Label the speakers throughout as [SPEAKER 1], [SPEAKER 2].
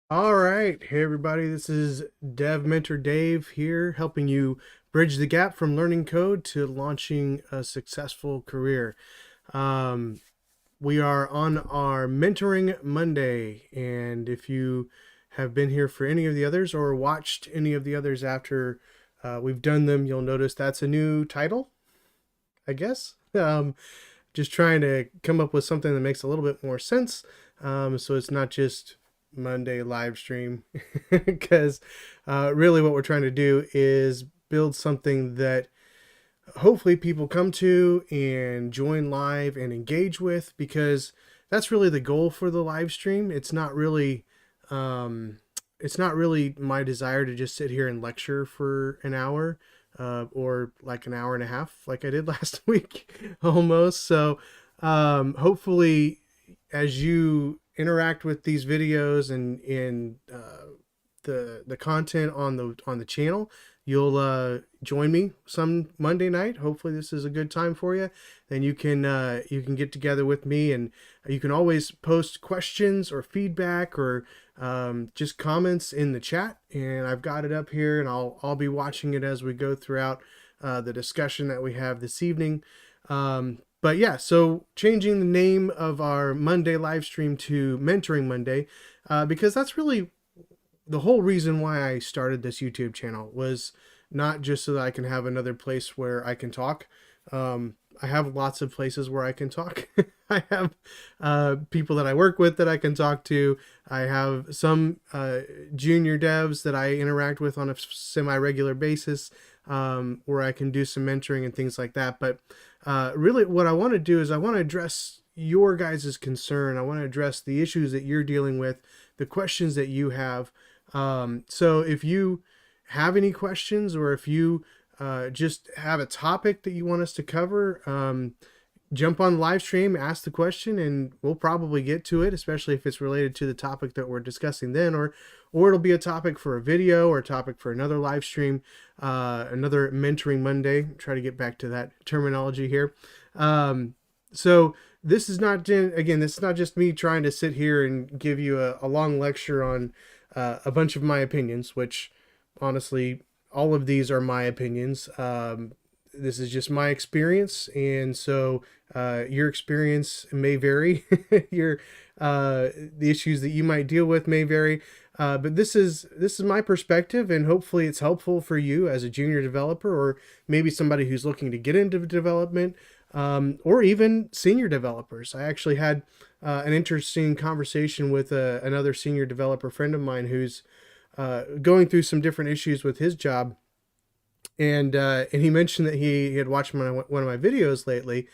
[SPEAKER 1] All right. Hey, everybody. This is Dev Mentor Dave here, helping you bridge the gap from learning code to launching a successful career. Um, we are on our Mentoring Monday. And if you have been here for any of the others or watched any of the others after we've done them, you'll notice that's a new title, I guess. Just trying to come up with something that makes a little bit more sense. So it's not just Monday live stream, because really what we're trying to do is build something that hopefully people come to and join live and engage with, because that's really the goal for the live stream. Um, it's not really my desire to just sit here and lecture for an hour, or like an hour and a half, like I did last week, almost. So hopefully, as you interact with these videos and in the content on the channel, you'll join me some Monday night. Hopefully, this is a good time for you. Then you can get together with me, and you can always post questions or feedback or just comments in the chat. And I've got it up here, and I'll be watching it as we go throughout the discussion that we have this evening. But yeah, so changing the name of our Monday live stream to Mentoring Monday, because that's really the whole reason why I started this YouTube channel, was not just so that I can have another place where I can talk. I have lots of places where I can talk. I have people that I work with that I can talk to. I have some junior devs that I interact with on a semi-regular basis, where I can do some mentoring and things like that. But really what I want to do is I want to address your guys' concern. I want to address the issues that you're dealing with, the questions that you have. So if you have any questions, or if you just have a topic that you want us to cover, jump on the live stream, ask the question, and we'll probably get to it, especially if it's related to the topic that we're discussing then, or it'll be a topic for a video or a topic for another live stream, another Mentoring Monday. Try to get back to that terminology here. So this is not, again, this is not just me trying to sit here and give you a long lecture on a bunch of my opinions, which honestly, all of these are my opinions. This is just my experience, and so your experience may vary. Your the issues that you might deal with may vary, but this is my perspective, and hopefully it's helpful for you as a junior developer, or maybe somebody who's looking to get into development, or even senior developers. I actually had an interesting conversation with another senior developer friend of mine who's going through some different issues with his job, and he mentioned that he had watched one of my videos lately,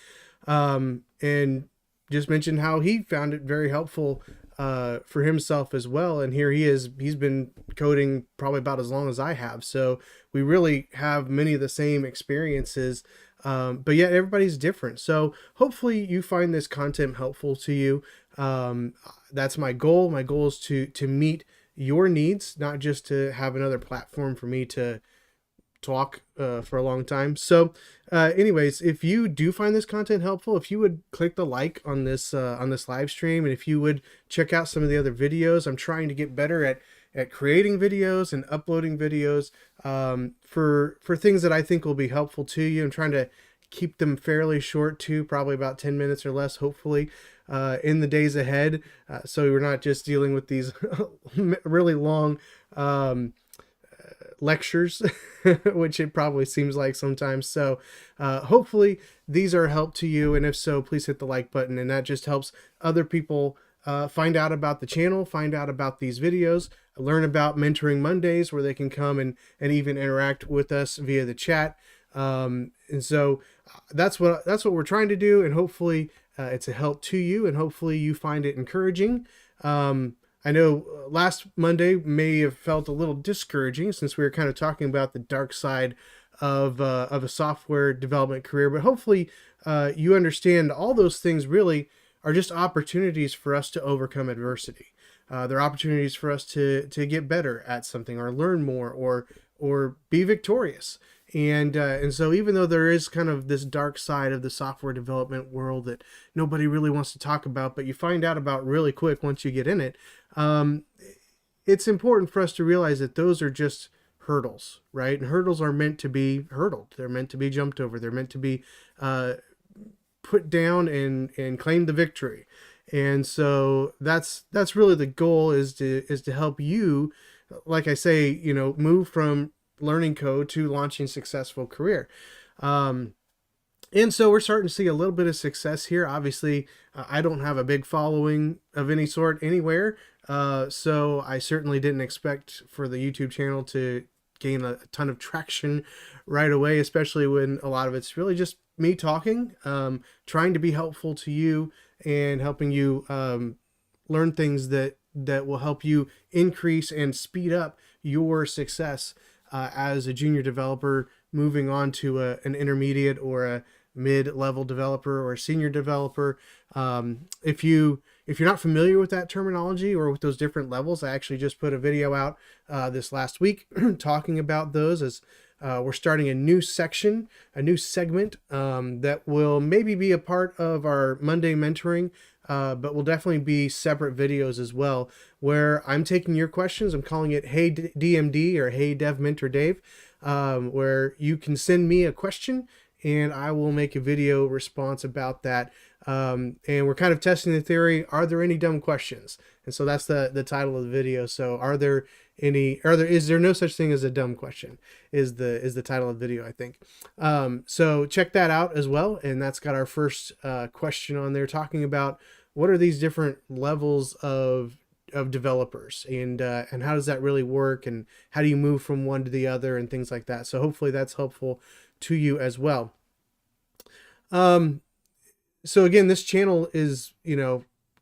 [SPEAKER 1] and just mentioned how he found it very helpful for himself as well. And here he is; he's been coding probably about as long as I have, so we really have many of the same experiences. But yet everybody's different. So hopefully you find this content helpful to you. That's my goal. My goal is to meet your needs, not just to have another platform for me to talk for a long time. So anyways, if you do find this content helpful, if you would click the like on this live stream, and if you would check out some of the other videos. I'm trying to get better at creating videos and uploading videos for things that I think will be helpful to you. I'm trying to keep them fairly short too, probably about 10 minutes or less, hopefully, in the days ahead. So we're not just dealing with these really long lectures, which it probably seems like sometimes. So hopefully these are a help to you. And if so, please hit the like button. And that just helps other people find out about the channel, find out about these videos, learn about Mentoring Mondays, where they can come and even interact with us via the chat. And so that's what we're trying to do. And hopefully it's a help to you, and hopefully you find it encouraging. I know last Monday may have felt a little discouraging, since we were kind of talking about the dark side of a software development career, but hopefully you understand all those things really are just opportunities for us to overcome adversity. They're opportunities for us to get better at something, or learn more, or be victorious. And so even though there is kind of this dark side of the software development world that nobody really wants to talk about, but you find out about really quick once you get in it, um, it's important for us to realize that those are just hurdles, right? And hurdles are meant to be hurdled. They're meant to be jumped over. They're meant to be put down and claim the victory. And so that's really the goal, is to help you, like I say, move from learning code to launching successful career. And so we're starting to see a little bit of success here. Obviously, I don't have a big following of any sort anywhere. So I certainly didn't expect for the YouTube channel to gain a ton of traction right away, especially when a lot of it's really just me talking, trying to be helpful to you and helping you learn things that will help you increase and speed up your success as a junior developer, moving on to an intermediate or a mid-level developer or a senior developer. If you're not familiar with that terminology or with those different levels, I actually just put a video out this last week talking about those, as we're starting a new section, a new segment that will maybe be a part of our Monday mentoring, but will definitely be separate videos as well, where I'm taking your questions. I'm calling it Hey DMD, or Hey Dev Mentor Dave, where you can send me a question and I will make a video response about that. And we're kind of testing the theory, are there any dumb questions? And so that's the title of the video. So is there no such thing as a dumb question, is the title of the video, I think. So check that out as well. And that's got our first question on there, talking about what are these different levels of developers, and how does that really work, and how do you move from one to the other, and things like that. So hopefully that's helpful to you as well. So again, this channel is,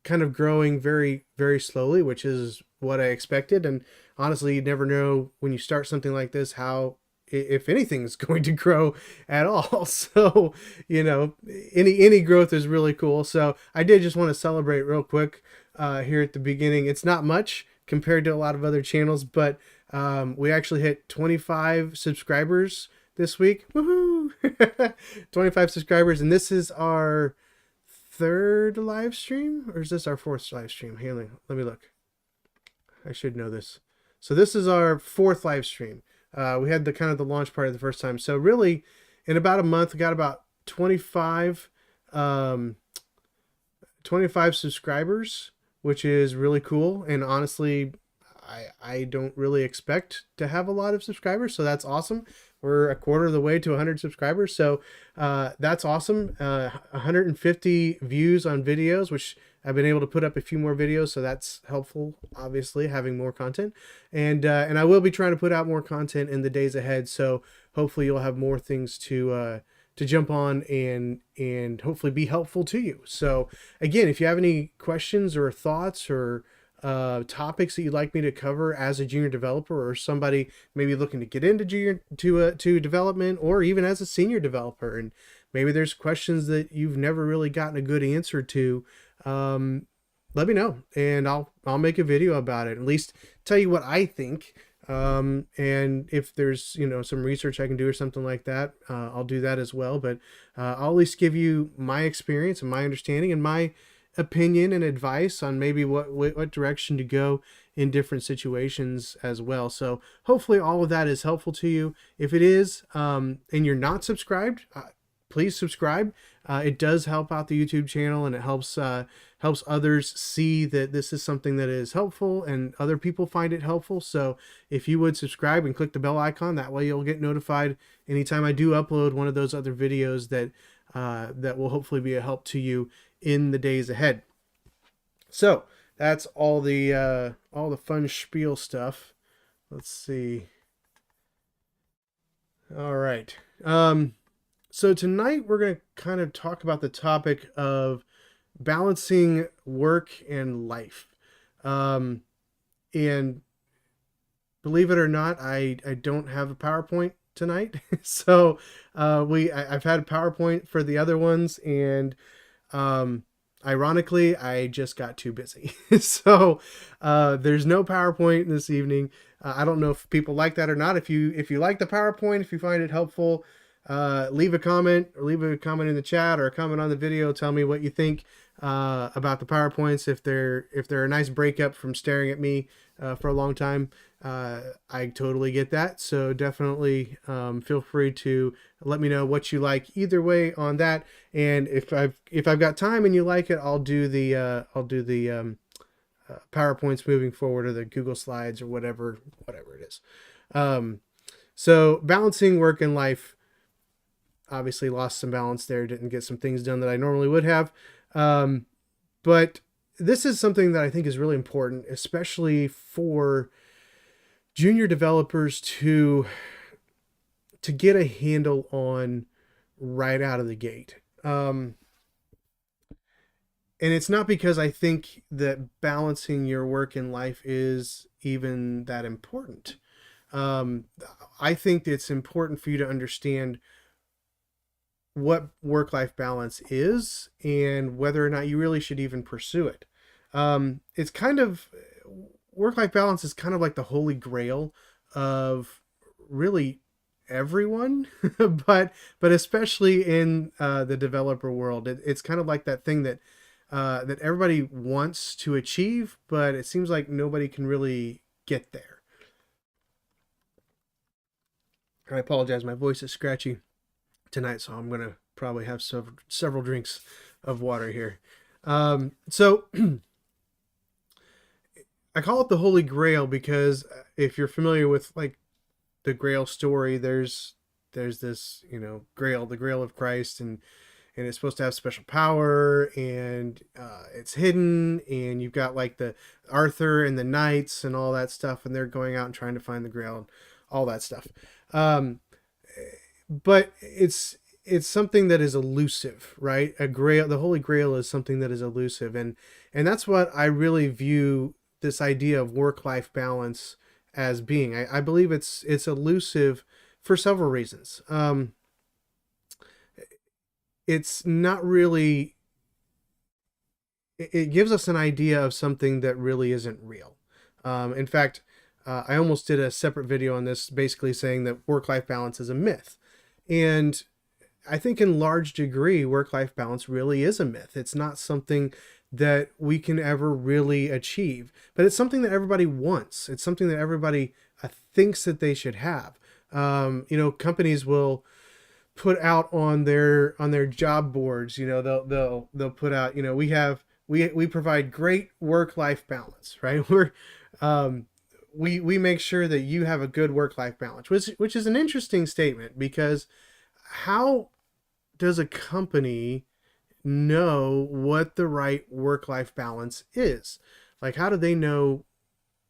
[SPEAKER 1] kind of growing very, very slowly, which is what I expected. And honestly, you never know when you start something like this, how, if anything's going to grow at all. So, any growth is really cool. So I did just want to celebrate real quick here at the beginning. It's not much compared to a lot of other channels, but we actually hit 25 subscribers this week. Woohoo! 25 subscribers. And this is our third live stream, or is this our fourth live stream? Hey, let me look. I should know this. So this is our fourth live stream. We had the kind of the launch party the first time. So really, in about a month, we got about 25 subscribers, which is really cool. And honestly, I don't really expect to have a lot of subscribers, so that's awesome. We're a quarter of the way to 100 subscribers, so that's awesome. 150 views on videos, which I've been able to put up a few more videos, so that's helpful, obviously, having more content. And I will be trying to put out more content in the days ahead, so hopefully you'll have more things to jump on and hopefully be helpful to you. So again, if you have any questions or thoughts or topics that you'd like me to cover as a junior developer, or somebody maybe looking to get into to development, or even as a senior developer, and maybe there's questions that you've never really gotten a good answer to, let me know, and I'll make a video about it, at least tell you what I think. And if there's some research I can do or something like that, I'll do that as well. But I'll at least give you my experience and my understanding and my opinion and advice on maybe what direction to go in different situations as well. So hopefully all of that is helpful to you. If it is, and you're not subscribed, please subscribe. It does help out the YouTube channel, and it helps others see that this is something that is helpful, and other people find it helpful. So if you would subscribe and click the bell icon, that way you'll get notified anytime I do upload one of those other videos that will hopefully be a help to you in the days ahead. So that's all the fun spiel stuff. Let's see. All right. So tonight we're going to kind of talk about the topic of balancing work and life. And believe it or not, I don't have a PowerPoint tonight. So I've had a PowerPoint for the other ones, and ironically, I just got too busy. So there's no PowerPoint this evening. I don't know if people like that or not. If you like the PowerPoint, if you find it helpful, leave a comment, or leave a comment in the chat, or a comment on the video. Tell me what you think about the PowerPoints. If they're a nice breakup from staring at me for a long time, I totally get that. So definitely feel free to let me know what you like either way on that. And if I've got time and you like it, I'll do the PowerPoints moving forward, or the Google Slides, or whatever it is. So balancing work and life, obviously lost some balance there, didn't get some things done that I normally would have. But this is something that I think is really important, especially for junior developers to get a handle on right out of the gate. And it's not because I think that balancing your work and life is even that important. I think it's important for you to understand what work-life balance is and whether or not you really should even pursue it. It's kind of, work-life balance is kind of like the holy grail of really everyone, but especially in the developer world. It's kind of like that thing that that everybody wants to achieve, but it seems like nobody can really get there. I apologize, my voice is scratchy tonight, so I'm gonna probably have several drinks of water here. So I call it the Holy Grail because if you're familiar with like the Grail story, there's this, Grail, the Grail of Christ, and it's supposed to have special power, and it's hidden, and you've got like the Arthur and the knights and all that stuff, and they're going out and trying to find the Grail and all that stuff. But it's something that is elusive, right? A Grail, the Holy Grail, is something that is elusive, and that's what I really view this idea of work-life balance as being. I believe it's elusive for several reasons. It's not really, it gives us an idea of something that really isn't real. In fact, I almost did a separate video on this, basically saying that work-life balance is a myth. And I think in large degree, work-life balance really is a myth. It's not something that we can ever really achieve, but it's something that everybody wants. It's something that everybody thinks that they should have. Companies will put out on their job boards, they'll put out, we provide great work-life balance, right? We make sure that you have a good work-life balance, which is an interesting statement, because how does a company know what the right work-life balance is? Like, how do they know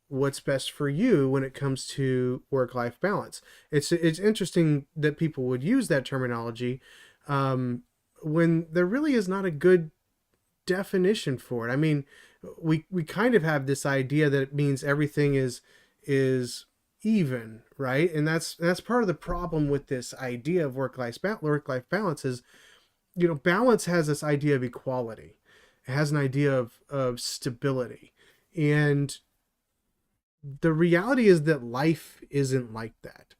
[SPEAKER 1] what's best for you when it comes to work-life balance? It's interesting that people would use that terminology when there really is not a good definition for it. I mean, we kind of have this idea that it means everything is even, right? And that's part of the problem with this idea of work-life balance is, balance has this idea of equality. It has an idea of stability. And the reality is that life isn't like that.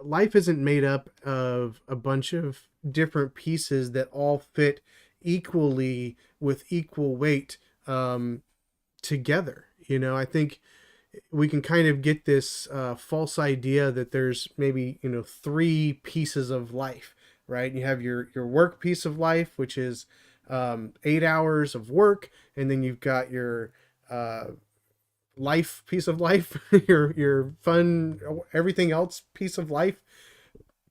[SPEAKER 1] Life isn't made up of a bunch of different pieces that all fit equally with equal weight together. I think we can kind of get this false idea that there's maybe, three pieces of life, right? You have your work piece of life, which is 8 hours of work, and then you've got your life piece of life, your fun, everything else piece of life.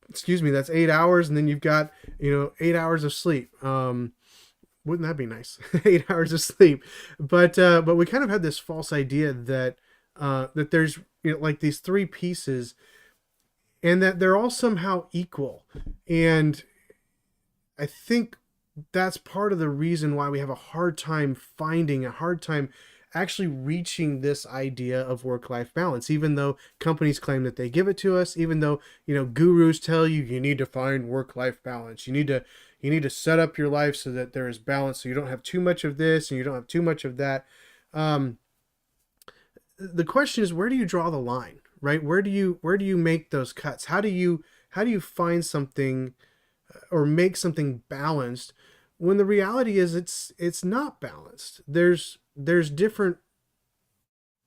[SPEAKER 1] Excuse me, that's 8 hours, and then you've got 8 hours of sleep. Wouldn't that be nice? 8 hours of sleep. But we kind of had this false idea that that there's like these three pieces, and that they're all somehow equal. And I think that's part of the reason why we have a hard time actually reaching this idea of work-life balance, even though companies claim that they give it to us, even though, gurus tell you need to find work-life balance. You need to set up your life so that there is balance, so you don't have too much of this and you don't have too much of that. The question is, where do you draw the line, right? Where do you make those cuts? How do you find something or make something balanced when the reality is it's not balanced. There's different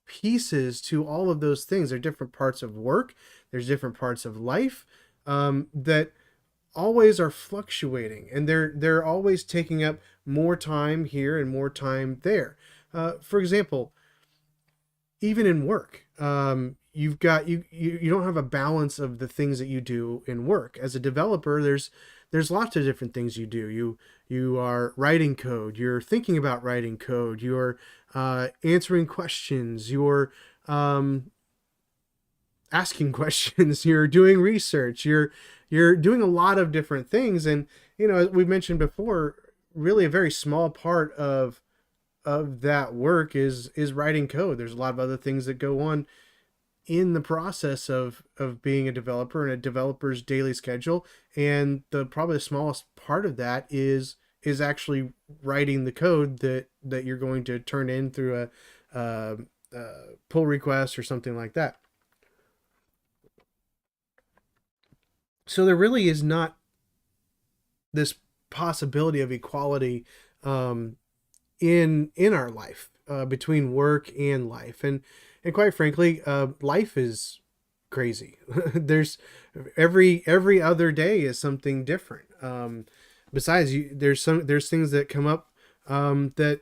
[SPEAKER 1] pieces to all of those things. There are different parts of work, there's different parts of life, that always are fluctuating, and they're always taking up more time here and more time there. For example, even in work, you've got you don't have a balance of the things that you do in work. As a developer, there's lots of different things you do. You are writing code, you're thinking about writing code, you're answering questions, you're asking questions, you're doing research, you're doing a lot of different things. And as we mentioned before, really a very small part of that work is writing code. There's a lot of other things that go on in the process of being a developer and a developer's daily schedule. And probably the smallest part of that is actually writing the code that you're going to turn in through a pull request or something like that. So there really is not this possibility of equality in our life, between work and life. And quite frankly, life is crazy. There's every other day is something different. Besides, there's things that come up that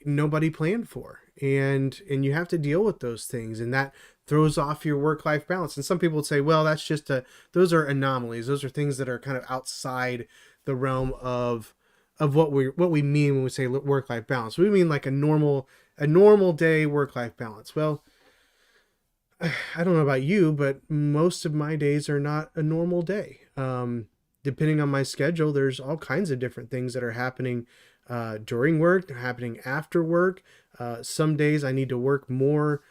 [SPEAKER 1] nobody planned for, and you have to deal with those things, and that throws off your work-life balance. And some people would say, well, that's just those are anomalies. Those are things that are kind of outside the realm of what we mean when we say work-life balance. We mean like a normal day work-life balance. Well, I don't know about you, but most of my days are not a normal day. Depending on my schedule, there's all kinds of different things that are happening during work, happening after work. Some days I need to work more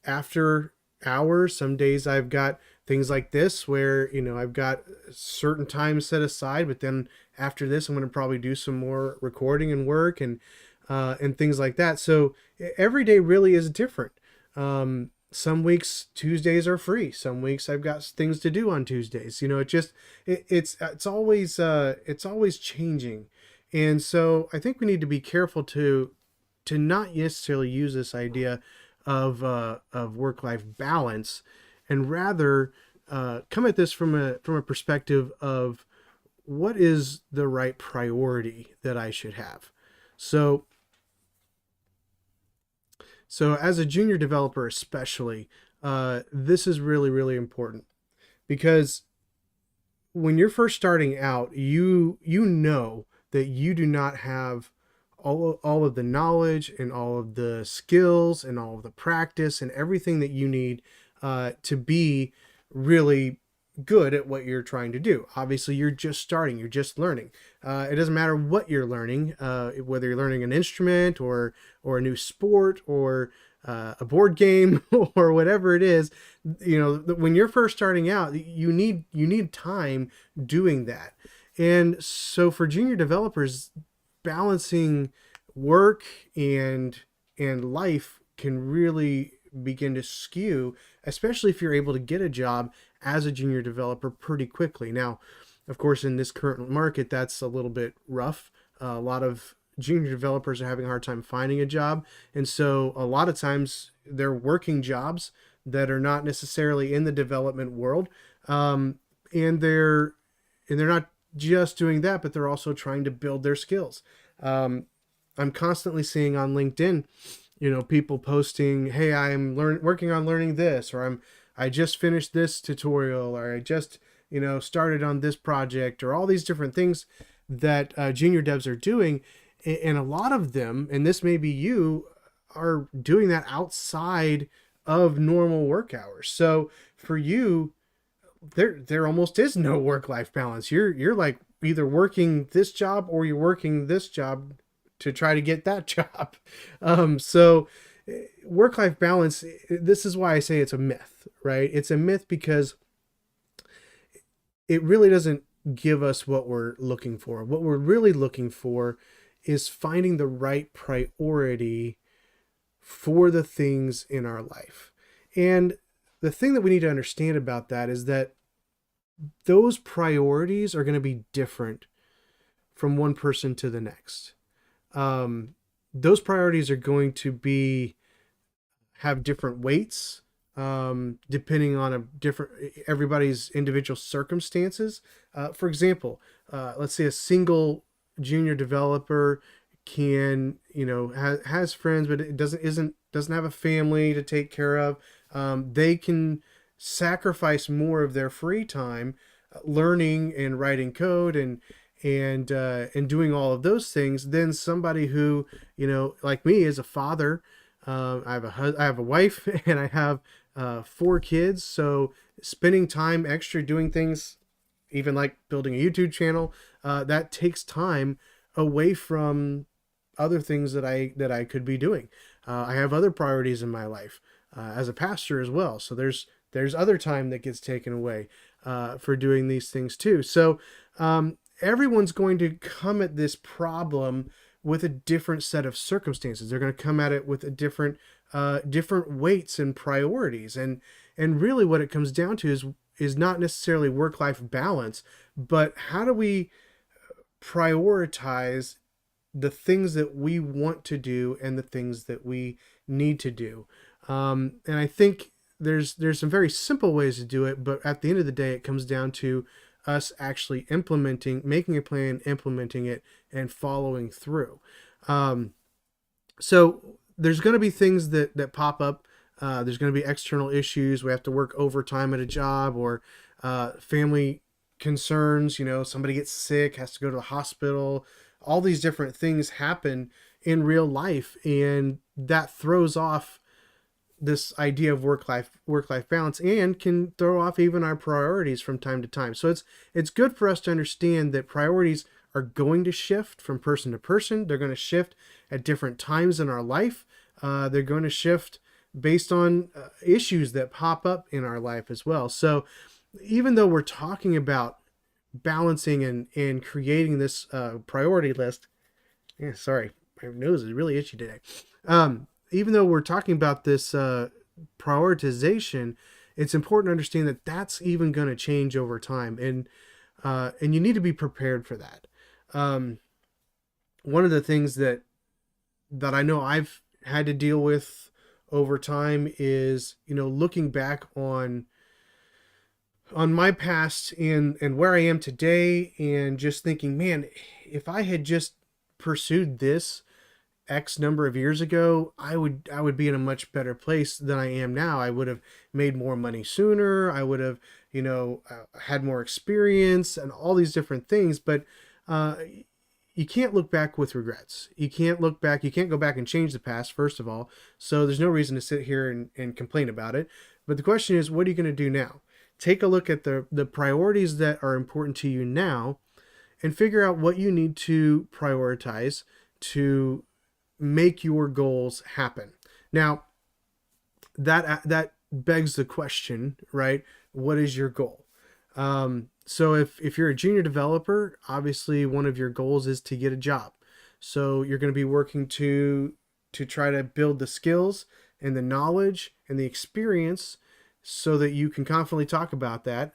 [SPEAKER 1] after hours. Some days I've got things like this where I've got certain time set aside, but then after this I'm going to probably do some more recording and work and things like that. So every day really is different. Some weeks Tuesdays are free. Some weeks I've got things to do on Tuesdays. It's always changing. And so I think we need to be careful to not necessarily use this idea of work-life balance, and rather come at this from a perspective of what is the right priority that I should have. So as a junior developer especially, this is really, really important, because when you're first starting out, you know that you do not have all of the knowledge and all of the skills and all of the practice and everything that you need to be really good at what you're trying to do. Obviously, you're just starting, you're just learning. It doesn't matter what you're learning, whether you're learning an instrument or a new sport or a board game or whatever it is. When you're first starting out, you need time doing that. And so for junior developers, balancing work and life can really begin to skew, especially if you're able to get a job as a junior developer pretty quickly. Now, of course, in this current market, that's a little bit rough. A lot of junior developers are having a hard time finding a job, and so a lot of times they're working jobs that are not necessarily in the development world, and they're not just doing that, but they're also trying to build their skills. I'm constantly seeing on LinkedIn, people posting, "Hey, I'm working on learning this," or I just finished this tutorial, or I just started on this project, or all these different things that junior devs are doing. And a lot of them, and this may be you, are doing that outside of normal work hours. So for you, there almost is no work-life balance. You're like either working this job or you're working this job to try to get that job. So work-life balance, this is why I say it's a myth, right? It's a myth because it really doesn't give us what we're looking for. What we're really looking for is finding the right priority for the things in our life. And the thing that we need to understand about that is that those priorities are going to be different from one person to the next. Um, those priorities are going to be have different weights, depending on a different everybody's individual circumstances. For example, let's say a single junior developer can, has friends, but it doesn't have a family to take care of. They can sacrifice more of their free time learning and writing code and doing all of those things than somebody who, like me, is a father. I have a wife and I have 4 kids. So spending time extra doing things, even like building a YouTube channel, that takes time away from other things that I could be doing. I have other priorities in my life as a pastor as well. So there's other time that gets taken away for doing these things too. So everyone's going to come at this problem with a different set of circumstances. They're going to come at it with a different weights and priorities, and really what it comes down to is not necessarily work-life balance, but how do we prioritize the things that we want to do and the things that we need to do. And I think there's some very simple ways to do it, but at the end of the day, it comes down to us actually making a plan, implementing it, and following through. So there's going to be things that pop up. There's going to be external issues. We have to work overtime at a job, or family concerns. Somebody gets sick, has to go to the hospital. All these different things happen in real life, and that throws off this idea of work-life balance, and can throw off even our priorities from time to time. So it's good for us to understand that priorities are going to shift from person to person. They're going to shift at different times in our life. They're going to shift based on issues that pop up in our life as well. So even though we're talking about balancing and creating this priority list, sorry, my nose is really itchy today. Even though we're talking about this prioritization, it's important to understand that that's even going to change over time, and you need to be prepared for that. One of the things that I know I've had to deal with over time is, looking back on my past and where I am today, and just thinking, man, if I had just pursued this X number of years ago, I would be in a much better place than I am now. I would have made more money sooner. I would have, had more experience and all these different things. But you can't look back with regrets. You can't look back. You can't go back and change the past, first of all. So there's no reason to sit here and complain about it. But the question is, what are you going to do now? Take a look at the priorities that are important to you now, and figure out what you need to prioritize to make your goals happen. Now, that begs the question, right? What is your goal? So if you're a junior developer, obviously one of your goals is to get a job. So you're going to be working to try to build the skills and the knowledge and the experience so that you can confidently talk about that.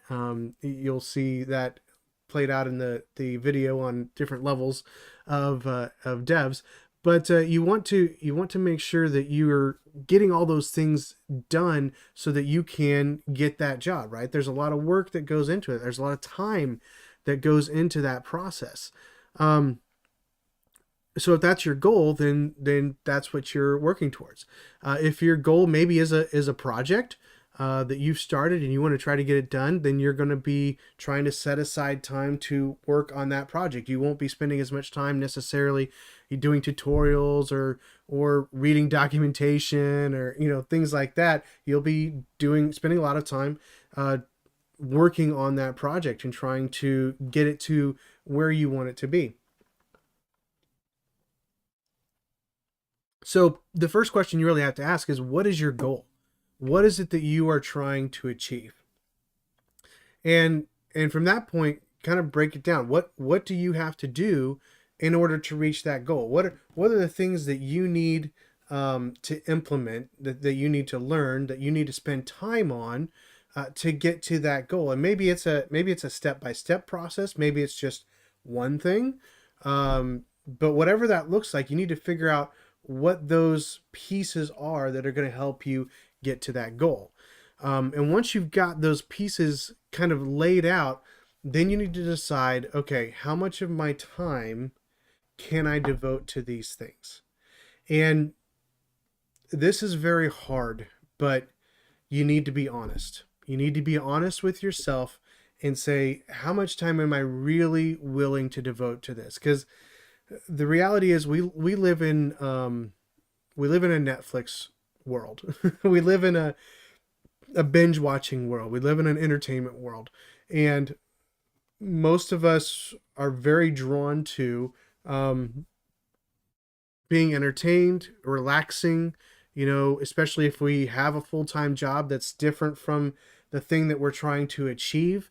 [SPEAKER 1] You'll see that played out in the video on different levels of devs. But you want to make sure that you're getting all those things done so that you can get that job, right? There's a lot of work that goes into it. There's a lot of time that goes into that process. So if that's your goal, then that's what you're working towards. If your goal maybe is a project that you've started and you want to try to get it done, then you're going to be trying to set aside time to work on that project. You won't be spending as much time necessarily doing tutorials or reading documentation or things like that. You'll be spending a lot of time working on that project and trying to get it to where you want it to be. So the first question you really have to ask is, what is your goal? What is it that you are trying to achieve? And from that point, kind of break it down. What do you have to do in order to reach that goal? What are the things that you need to implement, that you need to learn, that you need to spend time on to get to that goal. And maybe it's a step-by-step process. Maybe it's just one thing. But whatever that looks like, you need to figure out what those pieces are that are going to help you get to that goal. And once you've got those pieces kind of laid out, then you need to decide, okay, how much of my time can I devote to these things? And this is very hard, but you need to be honest. You need to be honest with yourself and say, how much time am I really willing to devote to this? Because the reality is we live in we live in a Netflix world. We live in a binge watching world. We live in an entertainment world. And most of us are very drawn to being entertained, relaxing, especially if we have a full-time job that's different from the thing that we're trying to achieve.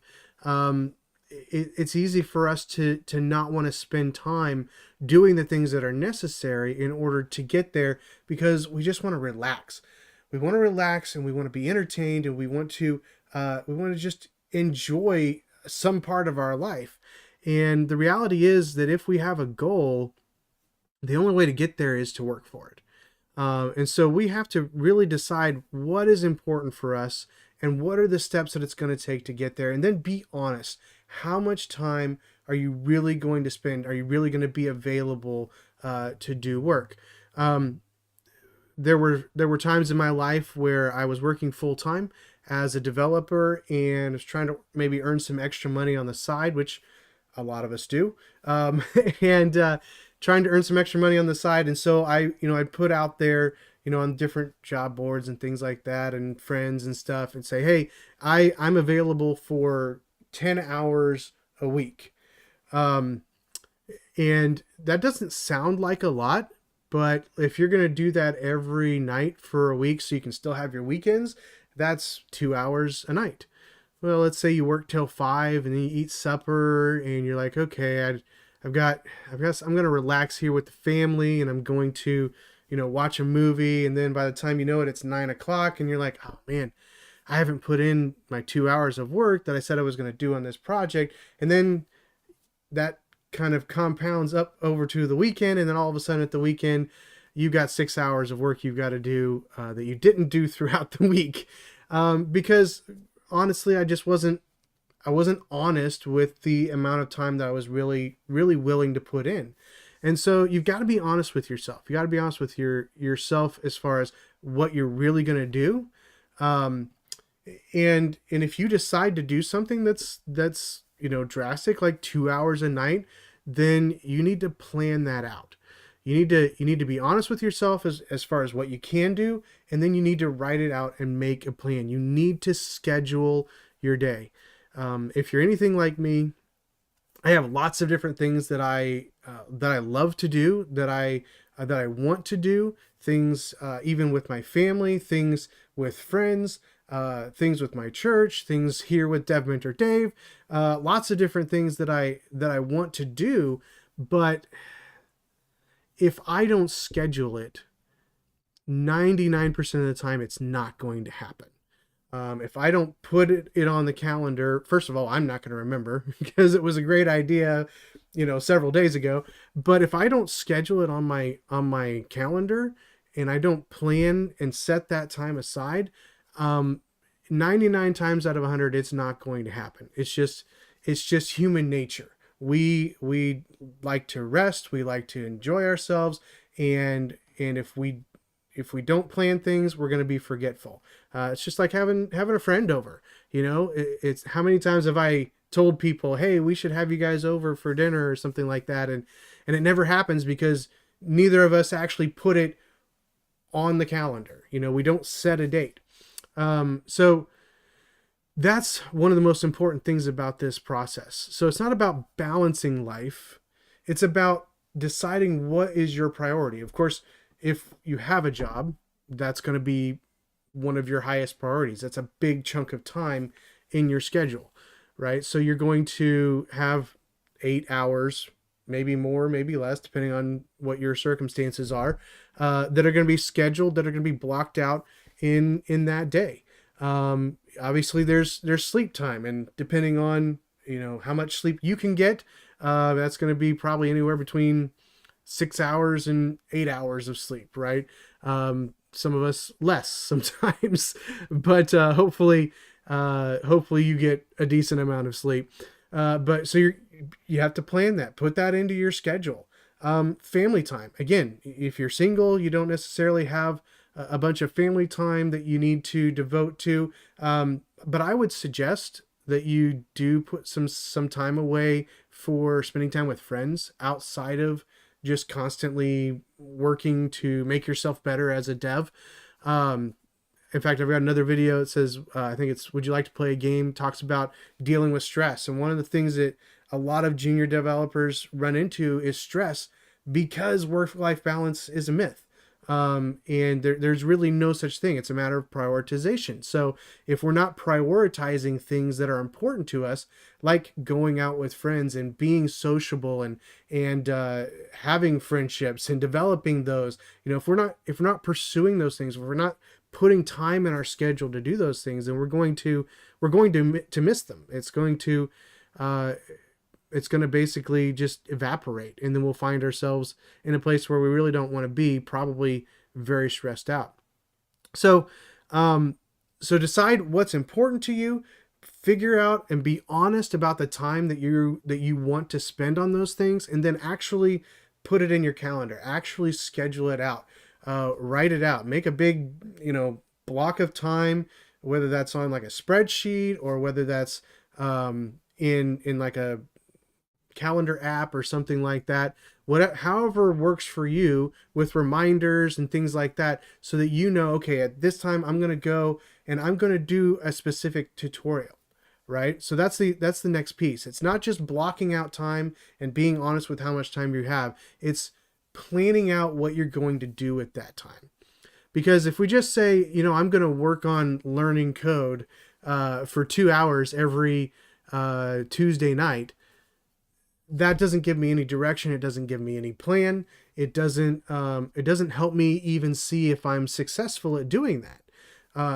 [SPEAKER 1] It's easy for us to not want to spend time doing the things that are necessary in order to get there, because we just want to relax. We want to relax and we want to be entertained, and we want to just enjoy some part of our life. And the reality is that if we have a goal, the only way to get there is to work for it. And so we have to really decide what is important for us and what are the steps that it's going to take to get there. And then be honest. How much time are you really going to spend? Are you really going to be available to do work? There were times in my life where I was working full time as a developer and was trying to maybe earn some extra money on the side, which a lot of us do, and trying to earn some extra money on the side. And so I'd put out there, on different job boards and things like that, and friends and stuff, and say, hey, I'm available for 10 hours a week. And that doesn't sound like a lot, but if you're going to do that every night for a week so you can still have your weekends, that's 2 hours a night. Well, let's say you work till 5 and then you eat supper and you're like, okay, I'm going to relax here with the family, and I'm going to, watch a movie. And then by the time you know it, it's 9 o'clock and you're like, oh man, I haven't put in my 2 hours of work that I said I was going to do on this project. And then that kind of compounds up over to the weekend. And then all of a sudden at the weekend, you got 6 hours of work you've got to do that you didn't do throughout the week. Because honestly, I wasn't honest with the amount of time that I was really, really willing to put in. And so you've got to be honest with yourself. You got to be honest with yourself as far as what you're really going to do. And if you decide to do something that's drastic, like 2 hours a night, then you need to plan that out. You need to be honest with yourself as far as what you can do, and then you need to write it out and make a plan. You need to schedule your day. If you're anything like me, I have lots of different things that I love to do, that I want to do. Things even with my family, things with friends, things with my church, things here with Dev Mentor Dave. Lots of different things that I want to do, but if I don't schedule it, 99% of the time, it's not going to happen. If I don't put it on the calendar, first of all, I'm not going to remember because it was a great idea, several days ago. But if I don't schedule it on my calendar and I don't plan and set that time aside, 99 times out of 100, it's not going to happen. It's just human nature. We like to rest, we like to enjoy ourselves, and if we don't plan things, we're going to be forgetful. It's just like having a friend over. It's how many times have I told people, hey, we should have you guys over for dinner or something like that, and it never happens because neither of us actually put it on the calendar. We don't set a date. So that's one of the most important things about this process. So it's not about balancing life. It's about deciding what is your priority. Of course, if you have a job, that's going to be one of your highest priorities. That's a big chunk of time in your schedule, right? So you're going to have 8 hours, maybe more, maybe less, depending on what your circumstances are, that are going to be scheduled, that are going to be blocked out in that day. Obviously there's sleep time, and depending on, how much sleep you can get, that's going to be probably anywhere between 6 hours and 8 hours of sleep, right? Some of us less sometimes, but hopefully you get a decent amount of sleep. But so you have to plan that, put that into your schedule. Family time. Again, if you're single, you don't necessarily have a bunch of family time that you need to devote to. But I would suggest that you do put some time away for spending time with friends outside of just constantly working to make yourself better as a dev. In fact, I've got another video. It says, I think it's, would you like to play a game? Talks about dealing with stress. And one of the things that a lot of junior developers run into is stress, because work-life balance is a myth. And there's really no such thing. It's a matter of prioritization. So if we're not prioritizing things that are important to us, like going out with friends and being sociable and having friendships and developing those, if we're not pursuing those things, if we're not putting time in our schedule to do those things, then we're going to miss them. It's going to basically just evaporate, and then we'll find ourselves in a place where we really don't want to be, probably very stressed out. So decide what's important to you, figure out and be honest about the time that you want to spend on those things, and then actually put it in your calendar, actually schedule it out, write it out, make a big, block of time, whether that's on like a spreadsheet or whether that's in like a calendar app or something like that. However works for you, with reminders and things like that, so that okay, at this time I'm going to go and I'm going to do a specific tutorial, right? So that's the next piece. It's not just blocking out time and being honest with how much time you have. It's planning out what you're going to do at that time. Because if we just say, I'm going to work on learning code for 2 hours every Tuesday night, that doesn't give me any direction. It doesn't give me any plan. It doesn't help me even see if I'm successful at doing that.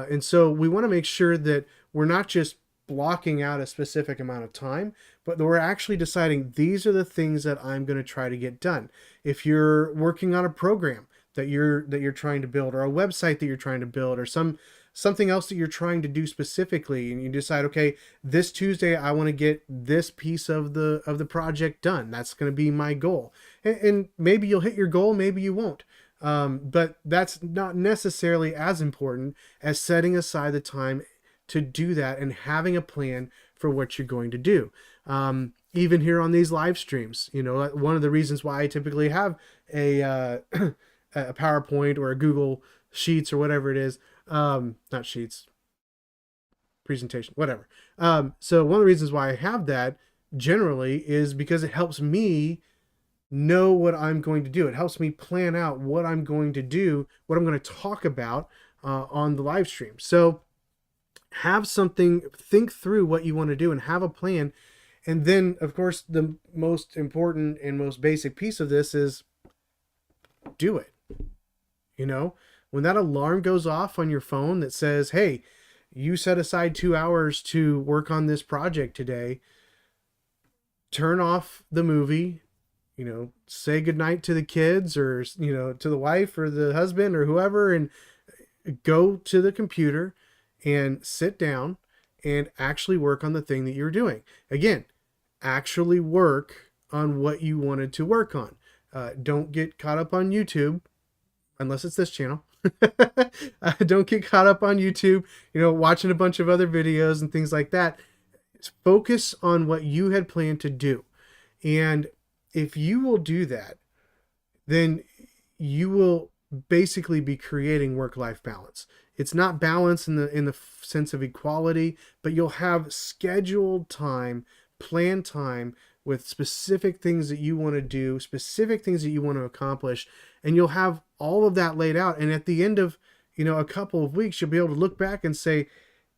[SPEAKER 1] And so we want to make sure that we're not just blocking out a specific amount of time, but that we're actually deciding these are the things that I'm going to try to get done. If you're working on a program that you're trying to build, or a website that you're trying to build, or something else that you're trying to do specifically, and you decide, okay, this Tuesday I want to get this piece of the project done. That's going to be my goal. And maybe you'll hit your goal, maybe you won't. But that's not necessarily as important as setting aside the time to do that and having a plan for what you're going to do. Even here on these live streams, one of the reasons why I typically have a PowerPoint or a Google Sheets or whatever it is, not Sheets, presentation, whatever. So one of the reasons why I have that generally is because it helps me know what I'm going to do. It helps me plan out what I'm going to do, what I'm going to talk about on the live stream. So have something, think through what you want to do and have a plan. And then, of course, the most important and most basic piece of this is do it. When that alarm goes off on your phone that says, hey, you set aside 2 hours to work on this project today, turn off the movie, say goodnight to the kids, or, to the wife or the husband or whoever, and go to the computer and sit down and actually work on the thing that you're doing. Again, actually work on what you wanted to work on. Don't get caught up on YouTube, unless it's this channel. Don't get caught up on YouTube, watching a bunch of other videos and things like that. Focus on what you had planned to do. And if you will do that, then you will basically be creating work-life balance. It's not balance in the sense of equality, but you'll have scheduled time, planned time with specific things that you want to do, specific things that you want to accomplish, and you'll have all of that laid out. And at the end of, a couple of weeks, you'll be able to look back and say,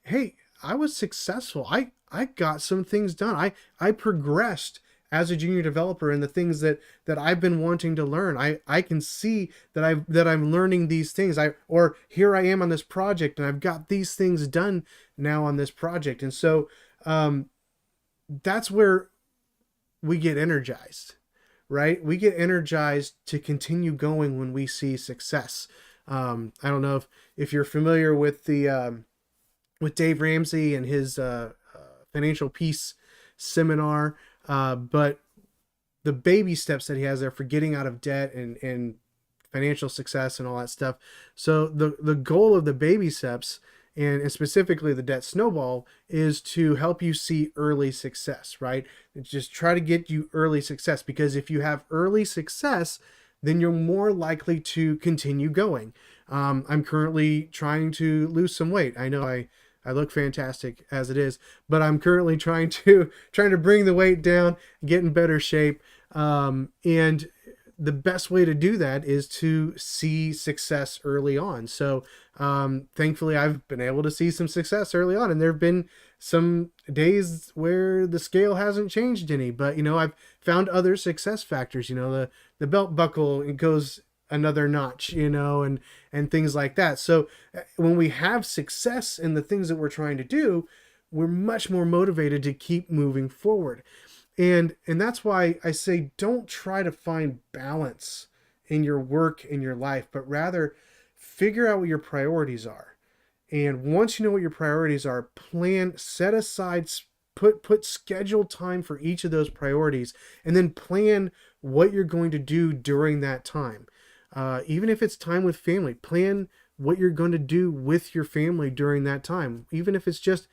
[SPEAKER 1] hey, I was successful. I got some things done. I progressed as a junior developer and the things that I've been wanting to learn. I can see that I'm learning these things. Or here I am on this project and I've got these things done now on this project. And so that's where we get energized, right? We get energized to continue going when we see success. I don't know if you're familiar with the with Dave Ramsey and his financial peace seminar, but the baby steps that he has there for getting out of debt and financial success and all that stuff. So the goal of the baby steps and specifically the debt snowball is to help you see early success, right? Just try to get you early success, because if you have early success, then you're more likely to continue going. I'm currently trying to lose some weight. I know I look fantastic as it is, but I'm currently trying to bring the weight down, get in better shape. And the best way to do that is to see success early on. So thankfully, I've been able to see some success early on, and there have been some days where the scale hasn't changed any. But I've found other success factors. The belt buckle, it goes another notch, and things like that. So when we have success in the things that we're trying to do, we're much more motivated to keep moving forward. And that's why I say don't try to find balance in your work, in your life, but rather figure out what your priorities are. And once you know what your priorities are, set aside, put scheduled time for each of those priorities, and then plan what you're going to do during that time. Even if it's time with family, plan what you're going to do with your family during that time. Even if it's just,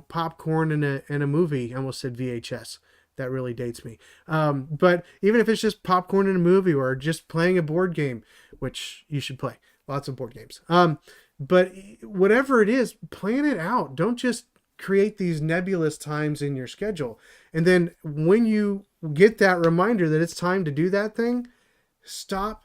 [SPEAKER 1] popcorn and a movie. I almost said VHS. That really dates me. But even if it's just popcorn in a movie or just playing a board game, which you should play, lots of board games. But whatever it is, plan it out. Don't just create these nebulous times in your schedule. And then when you get that reminder that it's time to do that thing, stop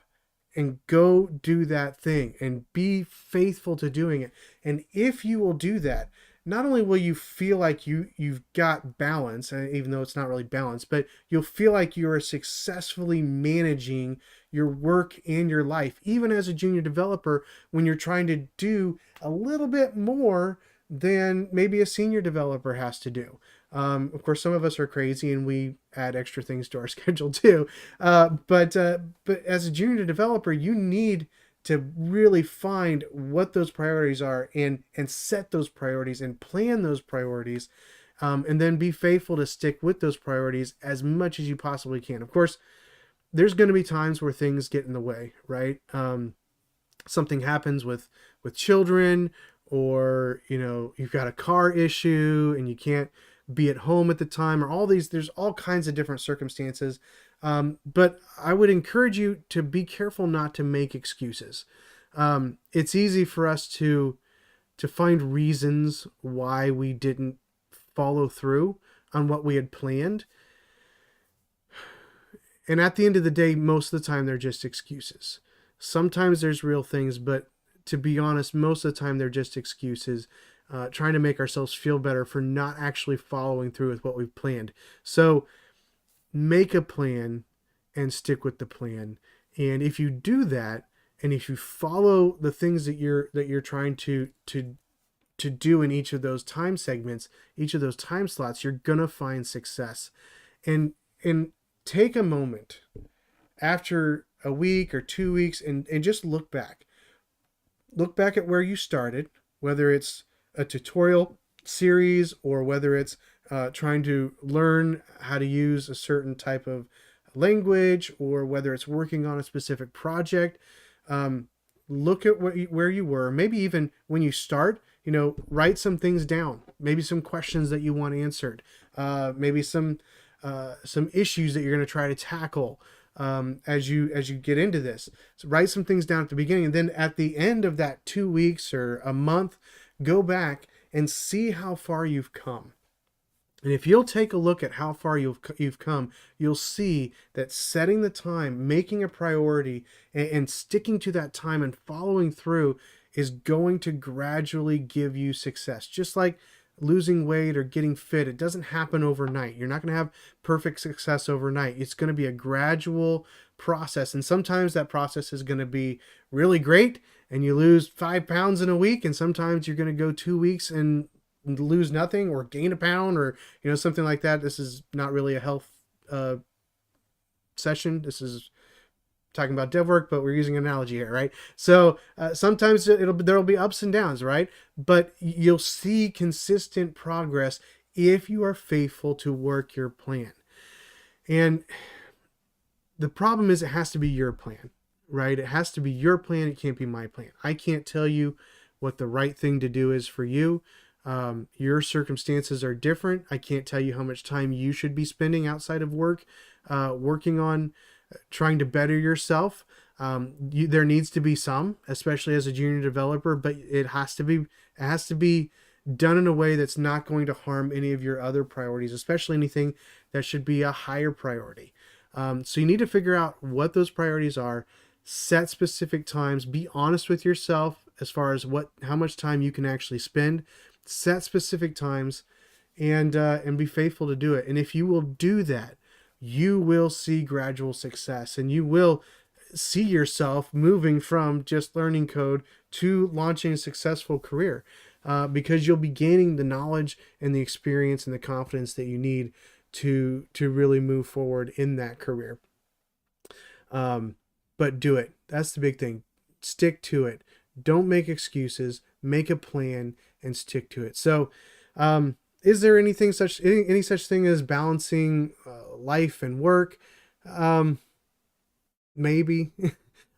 [SPEAKER 1] and go do that thing and be faithful to doing it. And if you will do that, not only will you feel like you've got balance, even though it's not really balance, but you'll feel like you are successfully managing your work and your life, even as a junior developer, when you're trying to do a little bit more than maybe a senior developer has to do. Of course, some of us are crazy and we add extra things to our schedule too. But as a junior developer, you need to really find what those priorities are and set those priorities and plan those priorities, and then be faithful to stick with those priorities as much as you possibly can. Of course, there's going to be times where things get in the way, right? Something happens with children, or you've got a car issue and you can't be at home at the time, or there's all kinds of different circumstances. But I would encourage you to be careful not to make excuses. It's easy for us to find reasons why we didn't follow through on what we had planned. And at the end of the day, most of the time, they're just excuses. Sometimes there's real things, but to be honest, most of the time, they're just excuses, trying to make ourselves feel better for not actually following through with what we've planned. So make a plan and stick with the plan. And if you do that, and if you follow the things that you're trying to do in each of those time segments, each of those time slots, you're gonna find success. And take a moment after a week or 2 weeks and just look back. Look back at where you started, whether it's a tutorial series or whether it's trying to learn how to use a certain type of language, or whether it's working on a specific project. Look at where you were. Maybe even when you start, write some things down. Maybe some questions that you want answered. Maybe some issues that you're going to try to tackle as you get into this. So write some things down at the beginning, and then at the end of that 2 weeks or a month, go back and see how far you've come. And if you'll take a look at how far you've come, you'll see that setting the time, making a priority, and sticking to that time and following through is going to gradually give you success. Just like losing weight or getting fit, it doesn't happen overnight. You're not going to have perfect success overnight. It's going to be a gradual process. And sometimes that process is going to be really great and you lose 5 pounds in a week. And sometimes you're going to go 2 weeks and lose nothing or gain a pound or, something like that. This is not really a health session. This is talking about dev work, but we're using an analogy here, right? So sometimes there'll be ups and downs, right? But you'll see consistent progress if you are faithful to work your plan. And the problem is it has to be your plan, right? It has to be your plan. It can't be my plan. I can't tell you what the right thing to do is for you. Your circumstances are different. I can't tell you how much time you should be spending outside of work, working on trying to better yourself. There needs to be some, especially as a junior developer, but it has to be done in a way that's not going to harm any of your other priorities, especially anything that should be a higher priority. So you need to figure out what those priorities are, set specific times, be honest with yourself as far as how much time you can actually spend, set specific times, and be faithful to do it. And if you will do that, you will see gradual success, and you will see yourself moving from just learning code to launching a successful career, because you'll be gaining the knowledge and the experience and the confidence that you need to really move forward in that career. But do it. That's the big thing. Stick to it. Don't make excuses. Make a plan and stick to it. So, is there any such thing as balancing life and work? Maybe.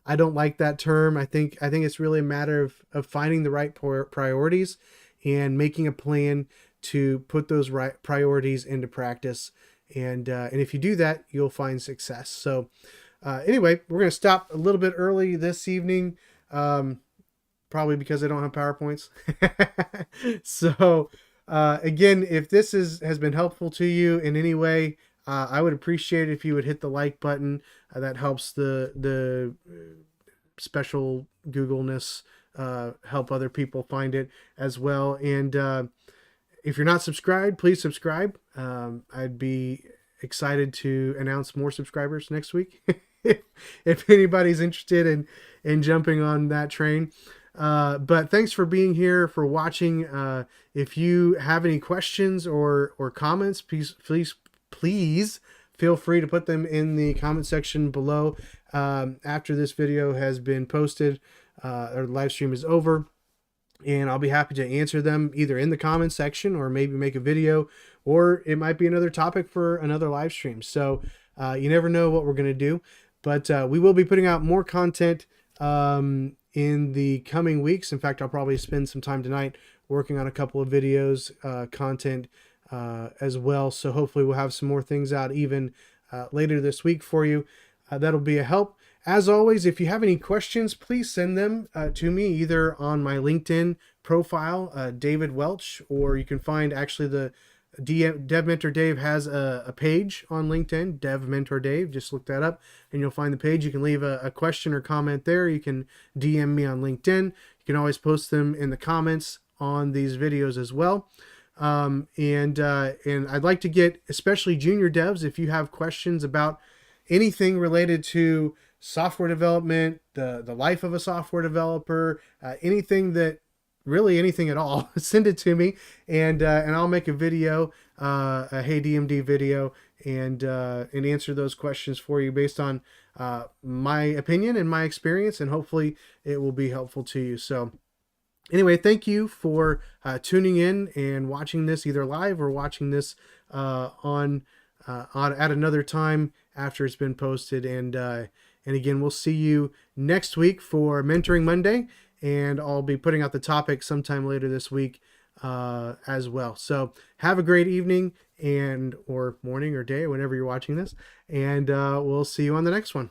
[SPEAKER 1] I don't like that term. I think it's really a matter of finding the right priorities and making a plan to put those right priorities into practice. And if you do that, you'll find success. So anyway, we're going to stop a little bit early this evening, probably because I don't have PowerPoints. So again, if this has been helpful to you in any way, I would appreciate it if you would hit the like button. That helps the special Googleness help other people find it as well. And if you're not subscribed, please subscribe. I'd be excited to announce more subscribers next week if anybody's interested in jumping on that train. But thanks for being here, for watching. If you have any questions or comments, please feel free to put them in the comment section below after this video has been posted or the live stream is over. And I'll be happy to answer them either in the comment section or maybe make a video, or it might be another topic for another live stream. So you never know what we're going to do, but we will be putting out more content in the coming weeks. In fact, I'll probably spend some time tonight working on a couple of videos, content as well. So hopefully we'll have some more things out even later this week for you. That'll be a help. As always, if you have any questions, please send them to me either on my LinkedIn profile, David Welch, or you can find actually the Dev Mentor Dave has a page on LinkedIn, Dev Mentor Dave. Just look that up and you'll find the page. You can leave a question or comment there. You can DM me on LinkedIn. You can always post them in the comments on these videos as well. And I'd like to get, especially junior devs, if you have questions about anything related to software development, the life of a software developer, anything at all, send it to me, and I'll make a video, a Hey DMD video, and answer those questions for you based on my opinion and my experience, and hopefully it will be helpful to you. So anyway, thank you for tuning in and watching this either live or watching this on at another time after it's been posted. And again, we'll see you next week for Mentoring Monday, and I'll be putting out the topic sometime later this week as well. So have a great evening or morning or day, whenever you're watching this, and we'll see you on the next one.